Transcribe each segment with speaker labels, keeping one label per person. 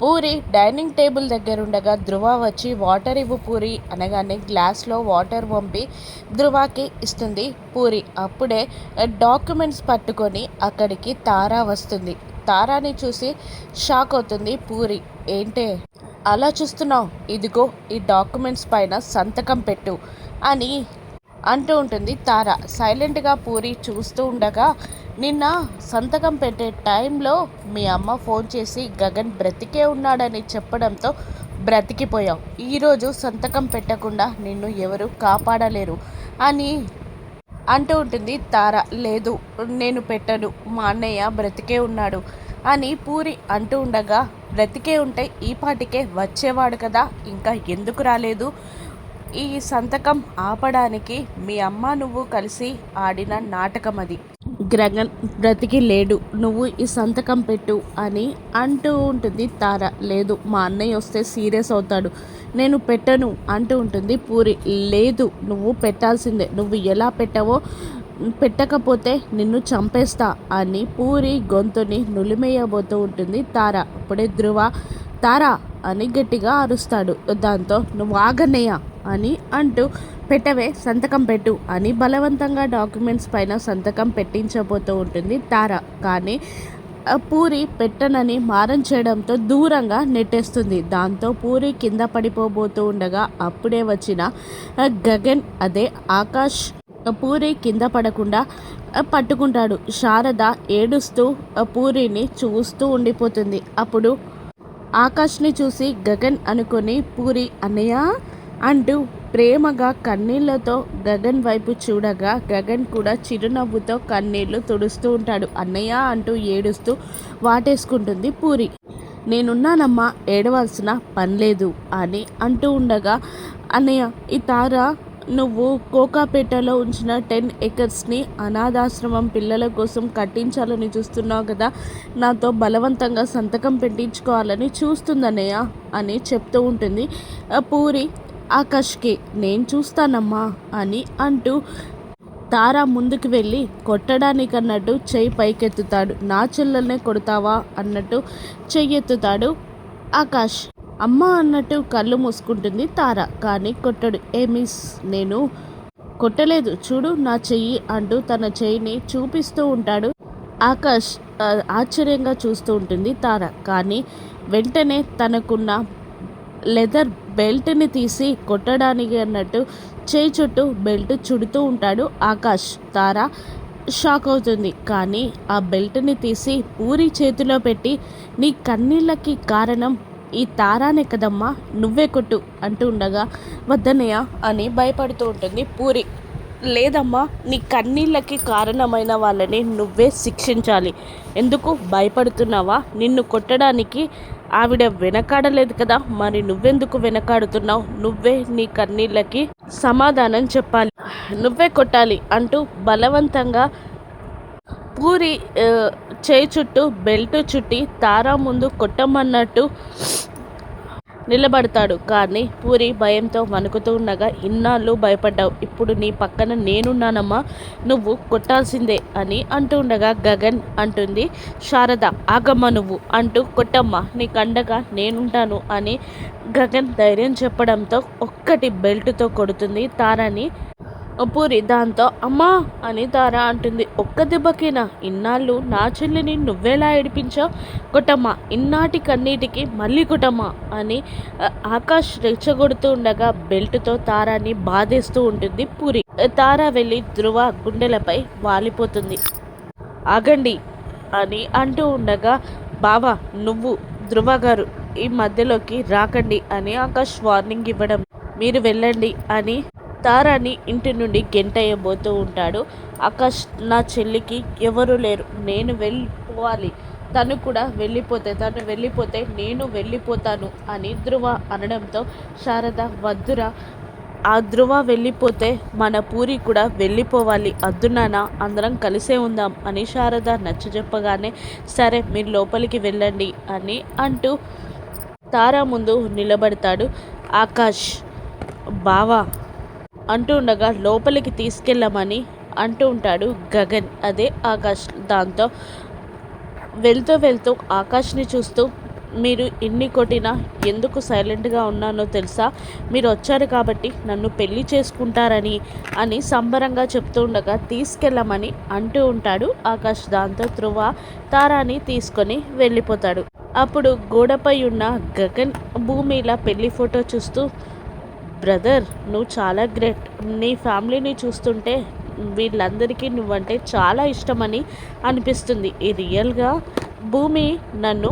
Speaker 1: Puri dining table దగ్గరుండగా ధృవ వచ్చి water ఇవ్వు పూరి అనగానే గ్లాస్లో వాటర్ పంపి ధృవకి ఇస్తుంది పూరి. అప్పుడే డాక్యుమెంట్స్ పట్టుకొని అక్కడికి తారా వస్తుంది. తారాని చూసి షాక్ అవుతుంది పూరి. ఏంటే అలా చూస్తున్నావు, ఇదిగో ఈ డాక్యుమెంట్స్ పైన సంతకం పెట్టు అని అంటూ ఉంటుంది తార. సైలెంట్గా పూరి చూస్తూ ఉండగా, నిన్న సంతకం పెట్టే టైంలో మీ అమ్మ ఫోన్ చేసి గగన్ బ్రతికే ఉన్నాడని చెప్పడంతో బ్రతికిపోయావు. ఈరోజు సంతకం పెట్టకుండా నిన్ను ఎవరు కాపాడలేరు అని అంటూ ఉంటుంది తార. లేదు, నేను పెట్టను, మా అన్నయ్య బ్రతికే ఉన్నాడు అని పూరి అంటూ ఉండగా, బ్రతికే ఉంటే ఈ పాటికే వచ్చేవాడు కదా, ఇంకా ఎందుకు రాలేదు? ఈ సంతకం ఆపడానికి మీ అమ్మ నువ్వు కలిసి ఆడిన నాటకం అది. గగన్ బ్రతికి లేడు, నువ్వు ఈ సంతకం పెట్టు అని అంటూ ఉంటుంది తార. లేదు, మా అన్నయ్య వస్తే సీరియస్ అవుతాడు, నేను పెట్టను అంటూ ఉంటుంది పూరి. లేదు, నువ్వు పెట్టాల్సిందే, నువ్వు ఎలా పెట్టావో, పెట్టకపోతే నిన్ను చంపేస్తా అని పూరి గొంతుని నులిమేయబోతూ ఉంటుంది తార. అప్పుడే ధృవ తారా అని గట్టిగా అరుస్తాడు. దాంతో నువ్వు ఆగన్నయ్య అని అంటూ పెట్టవే, సంతకం పెట్టు అని బలవంతంగా డాక్యుమెంట్స్ పైన సంతకం పెట్టించబోతూ ఉంటుంది తార. కానీ పూరి పెట్టనని మారం చేయడంతో దూరంగా నెట్టేస్తుంది. దాంతో పూరి కింద పడిపోబోతూ ఉండగా అప్పుడే వచ్చిన గగన్ అదే ఆకాష్ పూరి కింద పడకుండా పట్టుకుంటాడు. శారద ఏడుస్తూ పూరిని చూస్తూ ఉండిపోతుంది. అప్పుడు ఆకాష్ని చూసి గగన్ అనుకొని పూరి అన్నయ్య అంటూ ప్రేమగా కన్నీళ్లతో గగన్ వైపు చూడగా, గగన్ కూడా చిరునవ్వుతో కన్నీళ్లు తుడుస్తూ ఉంటాడు. అన్నయ్య అంటూ ఏడుస్తూ వాటేసుకుంటుంది పూరి. నేనున్నానమ్మా, ఏడవలసిన పనిలేదు అని అంటూ ఉండగా, అన్నయ్య ఈ తార నువ్వు కోకాపేటలో ఉంచిన 10 acresని అనాథాశ్రమం పిల్లల కోసం కట్టించాలని చూస్తున్నావు కదా, నాతో బలవంతంగా సంతకం పెట్టించుకోవాలని చూస్తుందన్నయ్య అని చెప్తూ ఉంటుంది పూరి ఆకాష్కి. నేను చూస్తానమ్మా అని అంటూ తారా ముందుకు వెళ్ళి కొట్టడానికన్నట్టు చెయ్యి పైకెత్తుతాడు. నా చెల్లెల్నే కొడతావా అన్నట్టు చెయ్యెత్తుతాడు ఆకాష్. అమ్మ అన్నట్టు కళ్ళు మూసుకుంటుంది తార. కానీ కొట్టడు. ఏ మిస్, నేను కొట్టలేదు చూడు నా చెయ్యి అంటూ తన చెయ్యిని చూపిస్తూ ఉంటాడు ఆకాష్. ఆశ్చర్యంగా చూస్తూ ఉంటుంది తార. కానీ వెంటనే తనకున్న లెదర్ బెల్ట్ని తీసి కొట్టడానికి అన్నట్టు చేయి చుట్టూ బెల్ట్ చుడుతూ ఉంటాడు ఆకాష్. తార షాక్ అవుతుంది. కానీ ఆ బెల్ట్ని తీసి పూరి చేతిలో పెట్టి, నీ కన్నీళ్ళకి కారణం ఈ తారానే కదమ్మా, నువ్వే కొట్టు అంటూ ఉండగా, వద్దన్నయ్య అని భయపడుతూ ఉంటుంది పూరి. లేదమ్మా, నీ కన్నీళ్ళకి కారణమైన వాళ్ళని నువ్వే శిక్షించాలి. ఎందుకు భయపడుతున్నావా? నిన్ను కొట్టడానికి ఆవిడ వెనకాడలేదు కదా, మరి నువ్వెందుకు వెనకాడుతున్నావు? నువ్వే నీ కన్నీళ్ళకి సమాధానం చెప్పాలి, నువ్వే కొట్టాలి అంటూ బలవంతంగా పూరి చేయి చుట్టూ బెల్ట్ చుట్టి తారా ముందు కొట్టమన్నట్టు నిలబడతాడు. కానీ పూరి భయంతో వణుకుతూ ఉండగా, ఇన్నాళ్ళు భయపడ్డావు, ఇప్పుడు నీ పక్కన నేనున్నానమ్మా, నువ్వు కొట్టాల్సిందే అని అంటూ ఉండగా, గగన్ అంటుంది శారద ఆగమ్మ నువ్వు అంటూ, కొట్టమ్మా నీకు అండగా నేనుంటాను అని గగన్ ధైర్యం చెప్పడంతో ఒక్కటి బెల్ట్తో కొడుతుంది తారాని పూరి. దాంతో అమ్మా అని తార అంటుంది. ఒక్క దెబ్బకేనా? ఇన్నాళ్ళు నా చెల్లిని నువ్వేలా ఏడిపించావు? కొట్టమ్మా, ఇన్నాటి కన్నీటికి మళ్ళీ కొట్టమ్మా అని ఆకాష్ రెచ్చగొడుతూ ఉండగా బెల్ట్తో తారాని బాధేస్తూ ఉంటుంది పూరి. తార వెళ్ళి ధృవ గుండెలపై వాలిపోతుంది. ఆగండి అని అంటూ ఉండగా, బావా నువ్వు ధృవ గారు ఈ మధ్యలోకి రాకండి అని ఆకాష్ వార్నింగ్ ఇవ్వడం, మీరు వెళ్ళండి అని తారాని ఇంటి నుండి గెంటయ్యబోతూ ఉంటాడు ఆకాష్. నా చెల్లికి ఎవరు లేరు, నేను వెళ్ళిపోవాలి, తను కూడా తను వెళ్ళిపోతే నేను వెళ్ళిపోతాను అని ధృవ అనడంతో, శారద వద్దురా, ఆ ధృవ వెళ్ళిపోతే మన పూరి కూడా వెళ్ళిపోవాలి, అద్దునానా అందరం కలిసే ఉందాం అని శారద నచ్చజెప్పగానే, సరే మీరు లోపలికి వెళ్ళండి అని అంటూ తారా ముందు నిలబడతాడు ఆకాష్. బావా అంటూ ఉండగా లోపలికి తీసుకెళ్ళమని అంటూ ఉంటాడు గగన్ అదే ఆకాష్. దాంతో వెళ్తూ ఆకాష్ని చూస్తూ, మీరు ఎన్ని కొట్టినా ఎందుకు సైలెంట్గా ఉన్నానో తెలుసా? మీరు వచ్చారు కాబట్టి నన్ను పెళ్లి చేసుకుంటారని అని సంబరంగా చెప్తూ ఉండగా తీసుకెళ్ళమని అంటూ ఉంటాడు ఆకాష్. దాంతో ధ్రువ తారాని తీసుకొని వెళ్ళిపోతాడు. అప్పుడు గోడపై ఉన్న గగన్ భూమిల పెళ్లి ఫోటో చూస్తూ, బ్రదర్ నువ్వు చాలా గ్రేట్. నీ ఫ్యామిలీని చూస్తుంటే వీళ్ళందరికీ నువ్వంటే చాలా ఇష్టమని అనిపిస్తుంది. ఈ రియల్గా భూమి నన్ను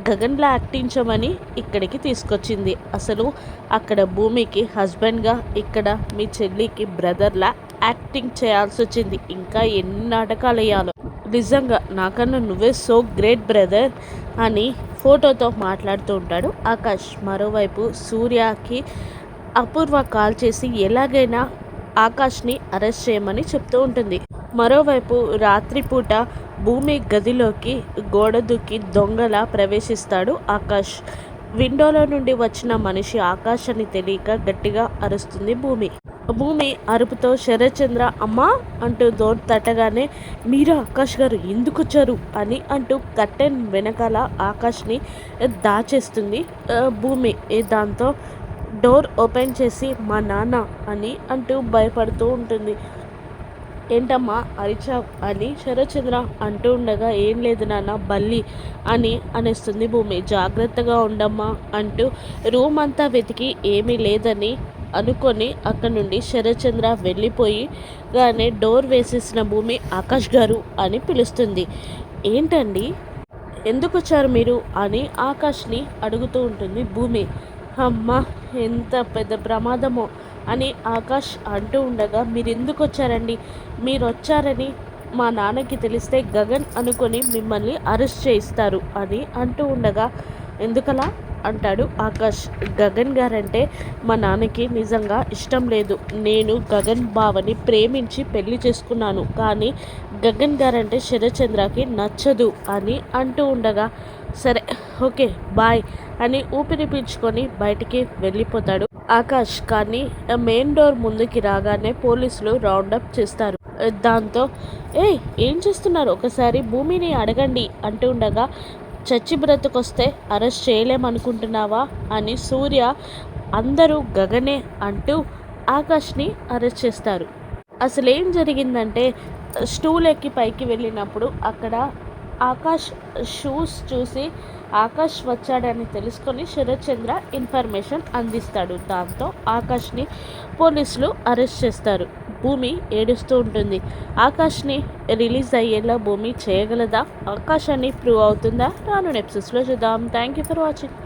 Speaker 1: గగన్లా యాక్టించమని ఇక్కడికి తీసుకొచ్చింది. అసలు అక్కడ భూమికి హస్బెండ్గా, ఇక్కడ మీ చెల్లికి బ్రదర్లా యాక్టింగ్ చేయాల్సి వచ్చింది. ఇంకా ఎన్ని నాటకాలు వేయాలో. నిజంగా నాకన్నా నువ్వే సో గ్రేట్ బ్రదర్ అని ఫోటోతో మాట్లాడుతూ ఉంటాడు ఆకాష్. మరోవైపు సూర్యకి అపూర్వ కాల్ చేసి ఎలాగైనా ఆకాష్ని అరెస్ట్ చేయమని చెప్తూ ఉంటుంది. మరోవైపు రాత్రిపూట భూమి గదిలోకి గోడ దూకి దొంగలా ప్రవేశిస్తాడు ఆకాష్. విండోలో నుండి వచ్చిన మనిషి ఆకాష్ అని తెలియక గట్టిగా అరుస్తుంది భూమి. భూమి అరుపుతో శరత్చంద్ర అమ్మా అంటూ డోర్ తట్టగానే, మీరా ఆకాష్ గారు ఎందుకు వచ్చారు అని అంటూ కర్టెన్ వెనకాల ఆకాష్ని దాచేస్తుంది భూమి. దాంతో డోర్ ఓపెన్ చేసి మా నాన్న అని అంటూ భయపడుతూ ఉంటుంది. ఏంటమ్మా అరిచావ్ అని శరత్చంద్ర అంటూ ఉండగా, ఏం లేదు నాన్న బల్లి అని అనేస్తుంది భూమి. జాగ్రత్తగా ఉండమ్మా అంటూ రూమ్ అంతా వెతికి ఏమీ లేదని అనుకొని అక్కడి నుండి శరత్చంద్ర వెళ్ళిపోయి గానే డోర్ వేసేసిన భూమి ఆకాష్ గారు అని పిలుస్తుంది. ఏంటండి ఎందుకు వచ్చారు మీరు అని ఆకాష్ని అడుగుతూ ఉంటుంది భూమి. అమ్మ ఎంత పెద్ద ప్రమాదమో అని ఆకాష్ అంటూ ఉండగా, మీరు ఎందుకు వచ్చారండి? మీరు వచ్చారని మా నాన్నకి తెలిస్తే గగన్ అనుకొని మిమ్మల్ని అరెస్ట్ చేయిస్తారు అని అంటూ ఉండగా, ఎందుకలా అంటాడు ఆకాష్. గగన్ గారంటే మా నాన్నకి నిజంగా ఇష్టం లేదు. నేను గగన్ బావని ప్రేమించి పెళ్లి చేసుకున్నాను. కానీ గగన్ గారంటే శరత్చంద్రకి నచ్చదు అని అంటూ ఉండగా, సరే ఓకే బాయ్ అని ఊపిరి పీల్చుకొని బయటికి వెళ్ళిపోతాడు ఆకాష్. కానీ మెయిన్ డోర్ ముందుకి రాగానే పోలీసులు రౌండప్ చేస్తారు. దాంతో ఏం చేస్తున్నారు, ఒకసారి భూమిని అడగండి అంటూ ఉండగా, చచ్చి బ్రతుకొస్తే అరెస్ట్ చేయలేమనుకుంటున్నావా అని సూర్య అందరూ గగనే అంటూ ఆకాష్ని అరెస్ట్ చేస్తారు. అసలు ఏం జరిగిందంటే, స్టూల్ ఎక్కి పైకి వెళ్ళినప్పుడు అక్కడ ఆకాష్ షూస్ చూసి ఆకాష్ వచ్చాడని తెలుసుకొని శరత్చంద్ర ఇన్ఫర్మేషన్ అందిస్తాడు. దాంతో ఆకాష్ని పోలీసులు అరెస్ట్ చేస్తారు. భూమి ఏడుస్తూ ఉంటుంది. ఆకాష్ని రిలీజ్ అయ్యేలా భూమి చేయగలదా? ఆకాష్ అని ప్రూవ్ అవుతుందా? రాను ఎపిసోడ్స్లో చూద్దాం. Thank you for watching.